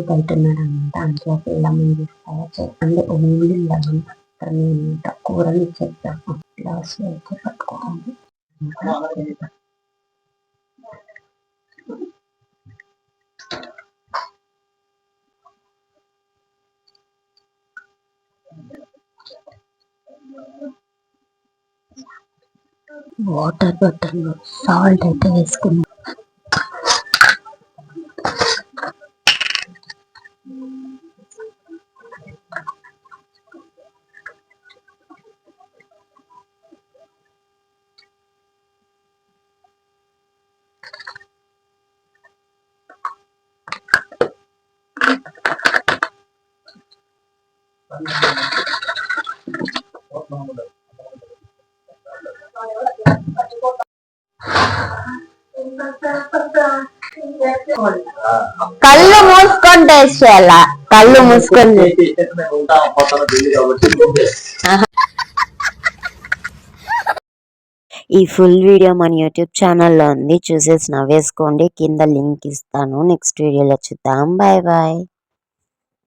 బయటన్నాడనమాట. అంట్లో పిల్లమని తీసుకోవచ్చు అంటే only lemon మాత్రమే అనమాట. కూరని చెప్పాము గ్లాస్ అయితే పట్టుకోవాలి. వాటర్ బాటిల్ సాల్ట్ అయితే వేసుకున్నాం. కళ్ళు మూసుకొని టేస్ట్ చేయాలా? కళ్ళు మూసుకొని. ఈ ఫుల్ వీడియో మన యూట్యూబ్ ఛానల్లో ఉంది, చూసేసి నవ్వేసుకోండి. కింద లింక్ ఇస్తాను. నెక్స్ట్ వీడియోలో చూద్దాం. Bye bye.